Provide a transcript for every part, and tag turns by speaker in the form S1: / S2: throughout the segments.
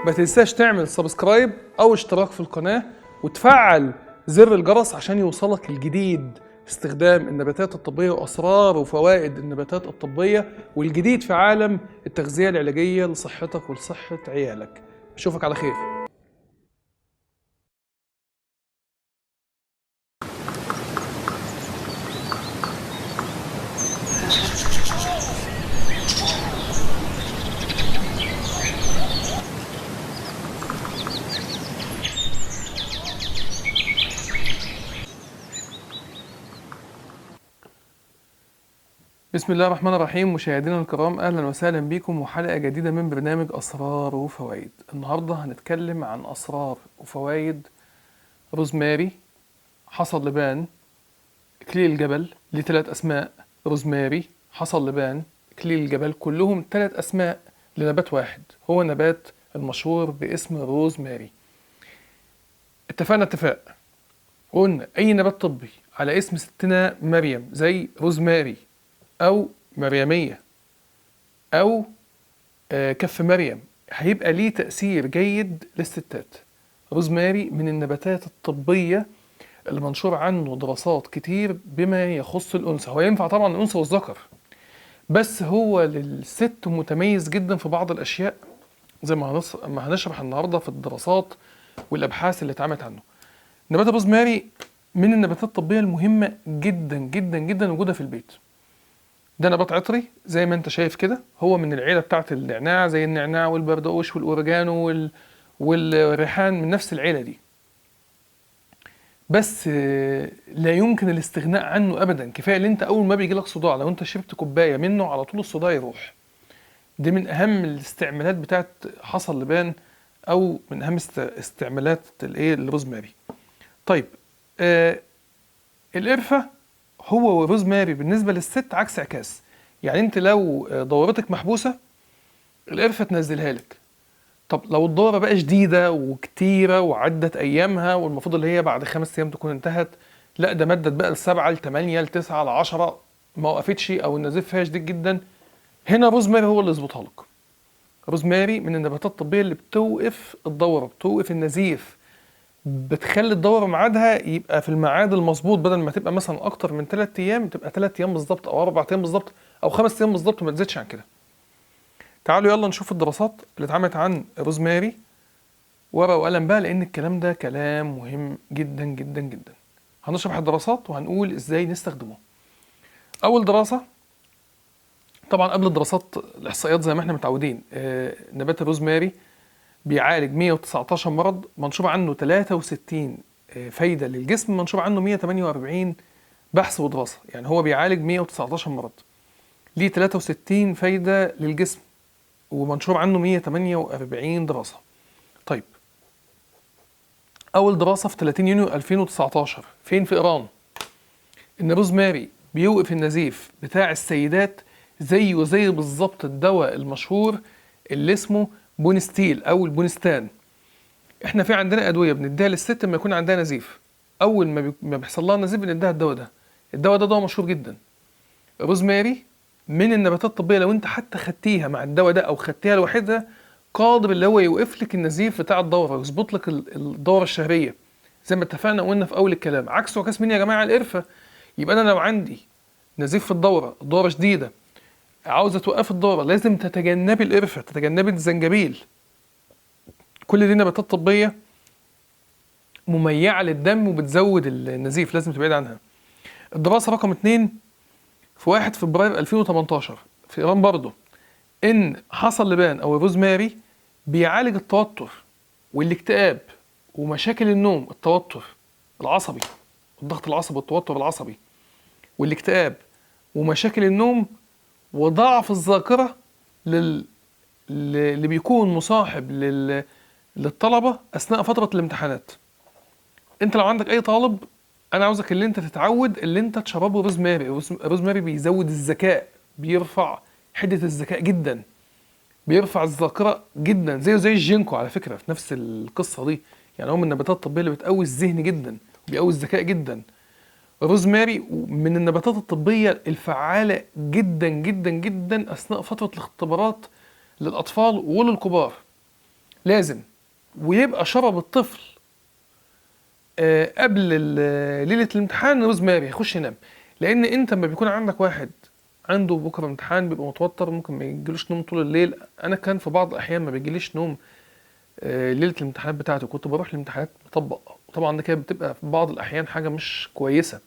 S1: ما تنساش تعمل سبسكرايب او اشتراك في القناة وتفعل زر الجرس عشان يوصلك الجديد في استخدام النباتات الطبية واسرار وفوائد النباتات الطبية والجديد في عالم التغذية العلاجية لصحتك ولصحة عيالك. اشوفك على خير. بسم الله الرحمن الرحيم. مشاهدينا الكرام، اهلا وسهلا بكم وحلقه جديده من برنامج اسرار وفوائد. النهارده هنتكلم عن اسرار وفوائد روزماري، حصى اللبان، اكليل الجبل. ليه 3 اسماء: روزماري، حصى اللبان، اكليل الجبل، كلهم 3 اسماء لنبات واحد، هو نبات المشهور باسم روزماري. اتفقنا اتفاق، قلنا اي نبات طبي على اسم ستنا مريم زي روزماري او مريمية او كف مريم هيبقى ليه تأثير جيد للستات. روزماري من النباتات الطبية اللي منشور عنه دراسات كتير بما يخص الأنثى. هو ينفع طبعا الأنثى والذكر، بس هو للست متميز جدا في بعض الأشياء زي ما هنشرح النهاردة في الدراسات والأبحاث اللي اتعملت عنه. نبات الروزماري من النباتات الطبية المهمة جدا جدا جدا موجودة في البيت. ده نبات عطري زي ما انت شايف كده، هو من العيلة بتاعت النعناع، زي النعناع والبردقوش والأوريجانو والريحان، من نفس العيلة دي. بس لا يمكن الاستغناء عنه أبدا. كفاية ان انت أول ما بيجيلك صداع لو انت شربت كوباية منه على طول الصداع يروح. دي من أهم الاستعمالات بتاعت حصى اللبان، أو من أهم استعمالات الروزماري. طيب، القرفة هو والروزماري بالنسبة للست عكس عكاس. يعني انت لو دورتك محبوسة القرفة تنزلها لك. طب لو الدورة بقى شديدة وكتيرة وعدت أيامها والمفروض اللي هي بعد 5 أيام تكون انتهت، لا ده مدت بقى ل7 ل8 ل9 ل10 ما وقفتش أو النزيف فيها شديد جدا، هنا روزماري هو اللي يظبطها لك. روزماري من النباتات الطبية اللي بتوقف الدورة، بتوقف النزيف، بتخلي الدورة ميعادها يبقى في الميعاد المظبوط، بدل ما تبقى مثلا أكتر من 3 أيام تبقى 3 أيام بالظبط أو 4 أيام بالظبط أو 5 أيام بالظبط، وما تزيدش عن كده. تعالوا يلا نشوف الدراسات اللي اتعملت عن روزماري. ورقة وقلم بقى، لأن الكلام ده كلام مهم جدا جدا جدا. هنشرح الدراسات وهنقول ازاي نستخدمه. أول دراسة، طبعا قبل الدراسات الإحصائيات زي ما احنا متعودين، نبات الروزماري بيعالج 119 مرض، منشور عنه 63 فايدة للجسم، منشور عنه 148 بحث ودراسة. يعني هو بيعالج 119 مرض، ليه 63 فايدة للجسم، ومنشور عنه 148 دراسة. طيب، أول دراسة في 30 يونيو 2019 فين؟ في إيران. إن روزماري بيوقف النزيف بتاع السيدات زيه زي بالظبط الدواء المشهور اللي اسمه بونستيل أو البونستان. إحنا في عندنا أدوية بنديها للست لما يكون عندها نزيف، أول ما بيحصل لها نزيف بنديها الدواء ده. الدواء ده دواء مشهور جدا. روزماري من النباتات الطبية لو انت حتى خدتيها مع الدواء ده او خدتيها لوحدها قادر اللي هو يوقف لك النزيف بتاع الدورة، ويظبط لك الدورة الشهرية زي ما اتفقنا وقلنا في اول الكلام. عكسه عكس مين يا جماعة؟ القرفة. يبقى انا لو عندي نزيف في الدورة شديدة، عاوزة توقف الدورة، لازم تتجنبي القرفة، تتجنبي الزنجبيل. كل دي نباتات طبية مميعة للدم وبتزود النزيف، لازم تبعد عنها. الدراسة رقم 2 في 1 فبراير 2018 في إيران برضه، إن حصى اللبان أو الروزماري بيعالج التوتر والاكتئاب ومشاكل النوم، التوتر العصبي، الضغط العصبي والتوتر العصبي والاكتئاب ومشاكل النوم وضعف الذاكرة اللي بيكون مصاحب للطلبة أثناء فترة الامتحانات. أنت لو عندك أي طالب، أنا عاوزك اللي أنت تتعود اللي أنت تشربه روزماري. الروزماري بيزود الذكاء، بيرفع حدة الذكاء جدا، بيرفع الذاكرة جدا، زي الجينكو على فكرة في نفس القصة دي. يعني هو من النباتات الطبية اللي بتقوي الذهن جدا وبيقوي الذكاء جدا. الروزماري من النباتات الطبية الفعالة جدا جدا جدا أثناء فترة الاختبارات للأطفال وللكبار. لازم. ويبقى شرب الطفل قبل ليله الامتحان روزماري، هيخش ينام. لان انت لما بيكون عندك واحد عنده بكره امتحان بيبقى متوتر، ممكن ما يجيلوش نوم طول الليل. انا كان في بعض الاحيان ما بيجيليش نوم ليله الامتحانات بتاعتي، كنت بروح الامتحانات مطبق. طبعا ده كانت بتبقى في بعض الاحيان حاجه مش كويسه،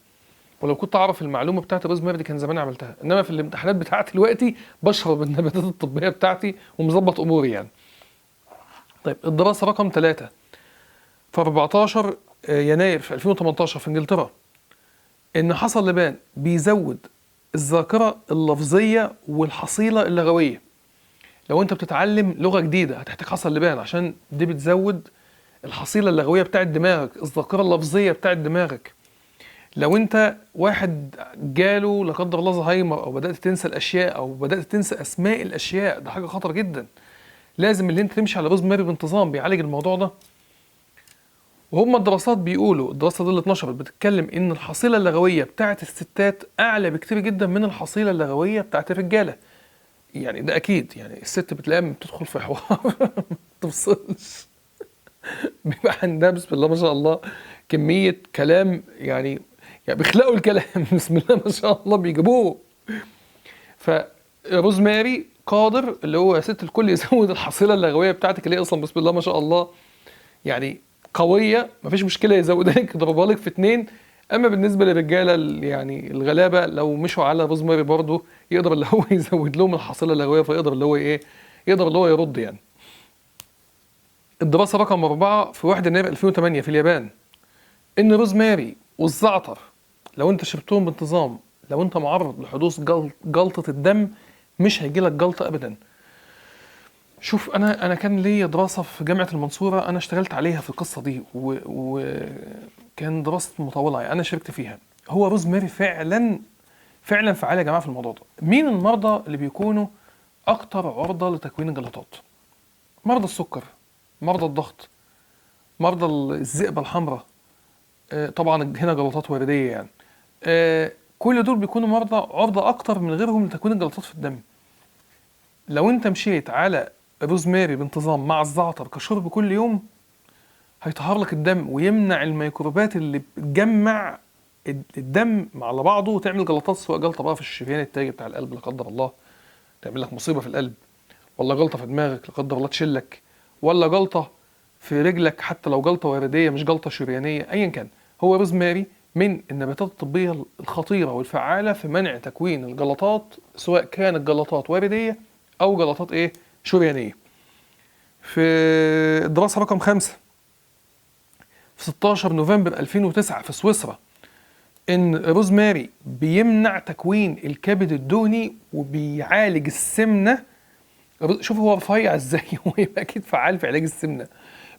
S1: ولو كنت اعرف المعلومه بتاعت روزماري دي كان زمان عملتها. انما في الامتحانات بتاعتي دلوقتي بشرب النباتات الطبيه بتاعتي ومظبط اموري يعني. طيب الدراسه رقم 3 في 14 يناير في 2018 في انجلترا، ان حصل لبان بيزود الذاكره اللفظيه والحصيله اللغويه. لو انت بتتعلم لغه جديده هتحتاج حصل لبان، عشان دي بتزود الحصيله اللغويه بتاعت دماغك، الذاكره اللفظيه بتاعت دماغك. لو انت واحد جاله لا قدر الله زهايمر، او بدات تنسى الاشياء، او بدات تنسى اسماء الاشياء، ده حاجه خطر جدا. لازم اللي انت تمشي على روزماري بانتظام بيعالج الموضوع ده. وهم الدراسات بيقولوا، الدراسه دي اللي اتنشرت بتتكلم ان الحصيله اللغويه بتاعت الستات اعلى بكتير جدا من الحصيله اللغويه بتاعت الرجاله. يعني ده اكيد، يعني الست بتلاقيها بتدخل في حوار ما تفصلش، بيبقى عندها بسم الله ما شاء الله كميه كلام، يعني بيخلقوا الكلام بسم الله ما شاء الله بيجيبوه. فروزماري قادر اللي هو يا ست الكل يزود الحصيله اللغويه بتاعتك، اللي هي اصلا بسم الله ما شاء الله يعني قويه، مفيش مشكله يزودها لك يضربها لك في 2. اما بالنسبه للرجاله يعني الغلابه لو مشوا على روزماري برضه يقدر اللي هو يزود لهم الحصيله اللغويه، فيقدر اللي هو ايه، يقدر اللي هو يرد يعني. الدراسه رقم 4 في 1 يناير 2008 في اليابان، ان روزماري والزعتر لو انت شربتهم بانتظام، لو انت معرض لحدوث جلطه الدم، مش هيجيلك جلطه ابدا. شوف انا كان ليا دراسه في جامعه المنصوره، انا اشتغلت عليها في القصه دي، وكان دراسه مطوله يعني انا شاركت فيها. هو روزماري فعلا فعلا فعال يا جماعه في الموضوع ده. مين المرضى اللي بيكونوا اكتر عرضه لتكوين الجلطات؟ مرضى السكر، مرضى الضغط، مرضى الذئبه الحمراء، طبعا هنا جلطات ورديه يعني. كل دول بيكونوا مرضى عرضه اكتر من غيرهم لتكوين الجلطات في الدم. لو انت مشيت على روزماري بانتظام مع الزعتر كشرب كل يوم، هيطهر لك الدم ويمنع الميكروبات اللي بتجمع الدم على بعضه وتعمل جلطات، سواء جلطه بقى في الشريان التاجي بتاع القلب لا قدر الله تعمل لك مصيبه في القلب، ولا جلطه في دماغك لا قدر الله تشلك، ولا جلطه في رجلك حتى لو جلطه ورديه مش جلطه شريانيه، ايا كان. هو روزماري من النباتات الطبيه الخطيره والفعاله في منع تكوين الجلطات، سواء كانت جلطات ورديه او جلطات ايه، شريانيه. في الدراسه رقم 5 في 16 نوفمبر 2009 في سويسرا، ان روزماري بيمنع تكوين الكبد الدهني وبيعالج السمنه. شوف هو رفيع ازاي هو يبقى اكيد فعال في علاج السمنه.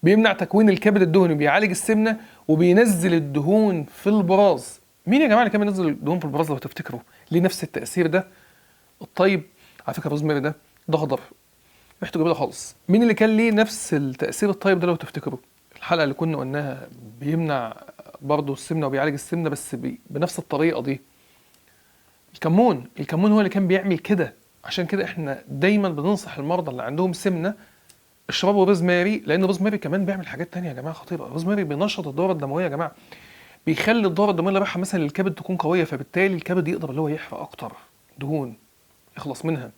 S1: بيمنع تكوين الكبد الدهني وبيعالج السمنه وبينزل الدهون في البراز. مين يا جماعه اللي كان بينزل الدهون في البراز لو تفتكروا؟ ليه نفس التاثير ده الطيب؟ على فكره روزماري ده اخضر، ريحته جميله خالص. مين اللي كان ليه نفس التاثير الطيب ده لو تفتكروا؟ الحلقه اللي كنا قلناها بيمنع برضه السمنه وبيعالج السمنه بس بنفس الطريقه دي. الكمون. الكمون هو اللي كان بيعمل كده. عشان كده احنا دايما بننصح المرضى اللي عندهم سمنه اشربوا روزماري، لان روزماري كمان بيعمل حاجات تانية يا جماعه خطيره. روزماري بينشط الدوره الدمويه يا جماعه، بيخلي الدوره الدمويه اللي رايحه مثلا للكبد تكون قويه، فبالتالي الكبد يقدر اللي هو يحرق اكتر دهون يخلص منها.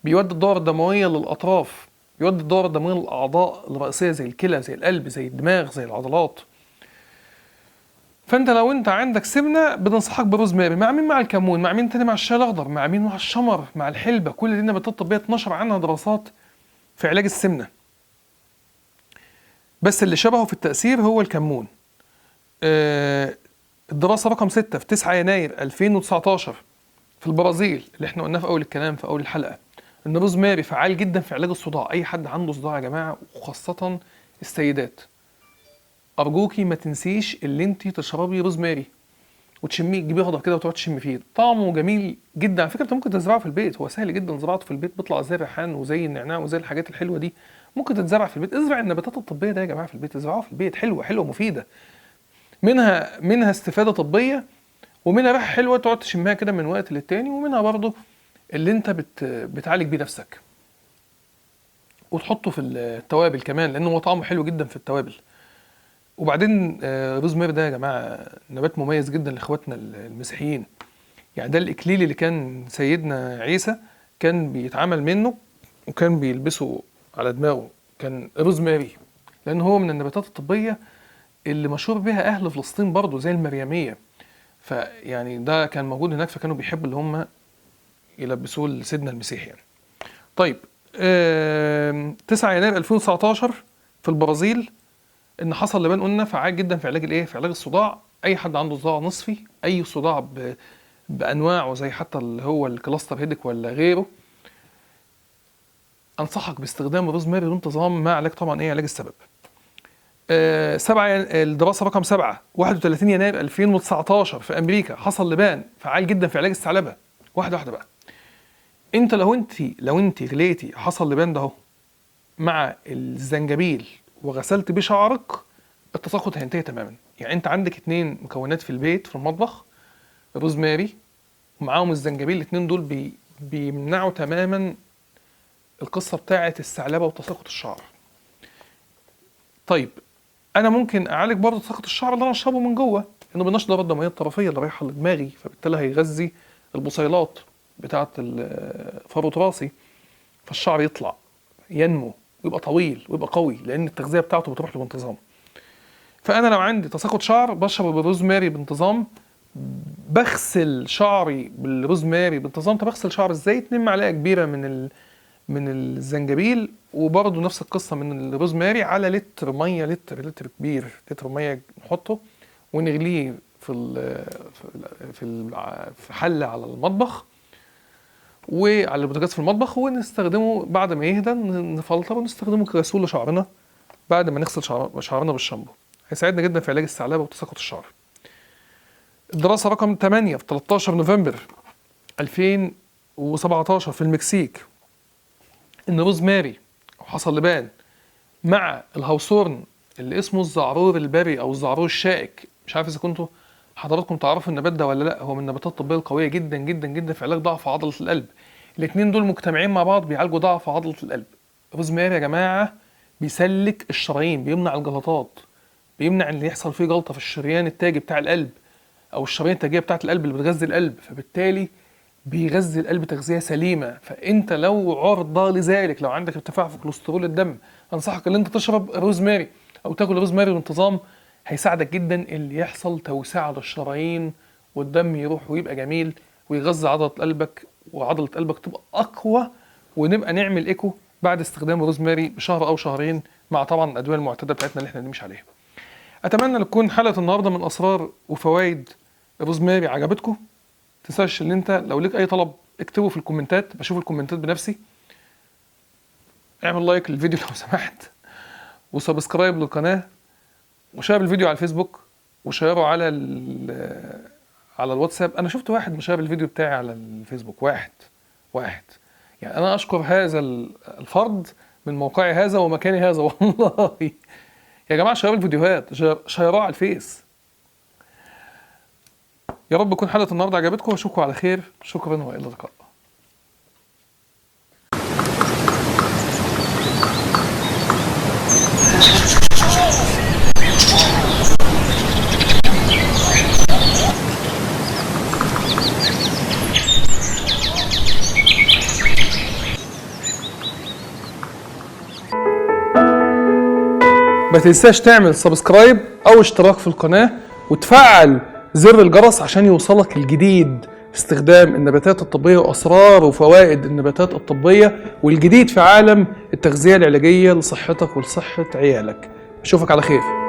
S1: بيودي الدوره الدمويه للاطراف، يودي الدوره الدمويه للاعضاء الرئيسيه زي الكلى زي القلب زي الدماغ زي العضلات. فانت لو انت عندك سمنه بننصحك بروزماري. مع مين؟ مع الكمون. مع مين تاني؟ مع الشاي الاخضر. مع مين؟ مع الشمر، مع الحلبه. كل دي نباتات طبيه اتنشر عنها دراسات في علاج السمنه، بس اللي شبهه في التاثير هو الكمون. الدراسه رقم 6 في 9 يناير 2019 في البرازيل، اللي احنا قلناه في اول الكلام في اول الحلقه، ان روزماري فعال جدا في علاج الصداع. اي حد عنده صداع يا جماعه وخاصه السيدات، ارجوكي ما تنسيش اللي انت تشربي روزماري وتشميه، تجيبيه اخضر كده وتقعد تشمي فيه، طعمه جميل جدا. على فكره انت ممكن تزرعه في البيت، هو سهل جدا زراعته في البيت، بيطلع زي الريحان وزي النعناع وزي الحاجات الحلوه دي، ممكن تتزرع في البيت. ازرع النباتات الطبيه ده يا جماعه في البيت، ازرعوها في البيت، حلوه حلوه مفيده، منها استفاده طبيه، ومنها ريحه حلوه تقعد تشمها كده من وقت للتاني، ومنها برضه اللي انت بتعالج بيه نفسك. وتحطه في التوابل كمان، لانه هو طعمه حلو جدا في التوابل. وبعدين روزماري ده يا جماعه نبات مميز جدا لاخواتنا المسيحيين. يعني ده الاكليل اللي كان سيدنا عيسى كان بيتعامل منه وكان بيلبسه على دماغه، كان روزماري، لان هو من النباتات الطبيه اللي مشهور بها اهل فلسطين برضه زي المريميه. فيعني ده كان موجود هناك، فكانوا بيحبوا اللي هم يلبسوه لسيدنا المسيح يعني. طيب 9 يناير 2019 في البرازيل ان حصل لبان قلنا فعال جدا في علاج الايه، في علاج الصداع. اي حد عنده صداع نصفي، اي صداع بانواعه زي حتى اللي هو الكلاستر هيدك ولا غيره، انصحك باستخدام الروزماري بانتظام مع علاج طبعا ايه، علاج السبب. 7 الدراسه رقم 7 31 يناير 2019 في امريكا حصل لبان فعال جدا في علاج الثعلبه. واحده بقى، انت لو انت غليتي حصل لبان ده اهو مع الزنجبيل وغسلت بيه شعرك، التساقط هينتهي تماما. يعني انت عندك 2 مكونات في البيت في المطبخ، الروزماري ومعاهم الزنجبيل، الاتنين دول بيمنعوا تماما القصة بتاعة الثعلبة وتساقط الشعر. طيب انا ممكن اعالج برضه تساقط الشعر اللي انا اشربه من جوه، انه بينشط الدورة الدموية الطرفية اللي رايحة لدماغي، فبالتالي هيغذي البصيلات بتاعة فروة راسي، فالشعر يطلع ينمو ويبقى طويل ويبقى قوي، لان التغذية بتاعته بتروح له بانتظام. فانا لو عندي تساقط شعر بشرب الروزماري بانتظام، بغسل شعري بالروزماري بانتظام. طب بغسل شعر ازاي؟ 2 معلقه كبيره من الزنجبيل، وبرضه نفس القصه من الروزماري على لتر ميه، لتر كبير، لتر ميه نحطه ونغليه في حله على المطبخ وعلى البوتاجاز في المطبخ، ونستخدمه بعد ما يهدى نفلتر ونستخدمه كغسول لشعرنا بعد ما نغسل شعرنا بالشامبو. هيساعدنا جدا في علاج الثعلبه وتساقط الشعر. الدراسه رقم 8 في 13 نوفمبر 2017 في المكسيك ان روزماري حصل لبان مع الهوسورن اللي اسمه الزعرور البري او الزعرور الشائك. مش عارف اذا كنتوا حضراتكم تعرفوا النبات ده ولا لا، هو من النباتات الطبيه القويه جدا جدا جدا في علاج ضعف عضله القلب. الاثنين دول مجتمعين مع بعض بيعالجوا ضعف عضله القلب. روزماري يا جماعه بيسلك الشرايين، بيمنع الجلطات، بيمنع ان يحصل فيه جلطه في الشريان التاجي بتاع القلب او الشرايين التاجيه بتاعه القلب اللي بتغذي القلب، فبالتالي بيغذي القلب تغذيه سليمه. فانت لو عرضه لذلك، لو عندك ارتفاع في كوليسترول الدم، انصحك ان انت تشرب روزماري او تاكل روزماري بانتظام. هيساعدك جدا اللي يحصل توسعه للشرايين والدم يروح ويبقى جميل ويغذي عضله قلبك، وعضله قلبك تبقى اقوى. ونبقى نعمل ايكو بعد استخدام الروزماري بشهر او شهرين مع طبعا الادويه المعتاده بتاعتنا اللي احنا بنمشي عليها. اتمنى ان تكون حلقه النهارده من اسرار وفوائد الروزماري عجبتكم. تنساش ان انت لو ليك اي طلب اكتبه في الكومنتات، بشوف الكومنتات بنفسي. اعمل لايك للفيديو لو سمحت، وسبسكرايب للقناه، وشير الفيديو على الفيسبوك، وشيره على الواتساب. انا شفت واحد مشارك الفيديو بتاعي على الفيسبوك، واحد يعني. انا اشكر هذا الفرد من موقعي هذا ومكاني هذا والله. يا جماعه شيروا الفيديوهات، شيروها على الفيس. يا رب تكون حلقه النهارده عجبتكم، واشوفكم على خير. شكرا والى اللقاء. ما تنساش تعمل سبسكرايب او اشتراك في القناة وتفعل زر الجرس عشان يوصلك الجديد في استخدام النباتات الطبية واسرار وفوائد النباتات الطبية والجديد في عالم التغذية العلاجية لصحتك ولصحة عيالك. اشوفك على خير.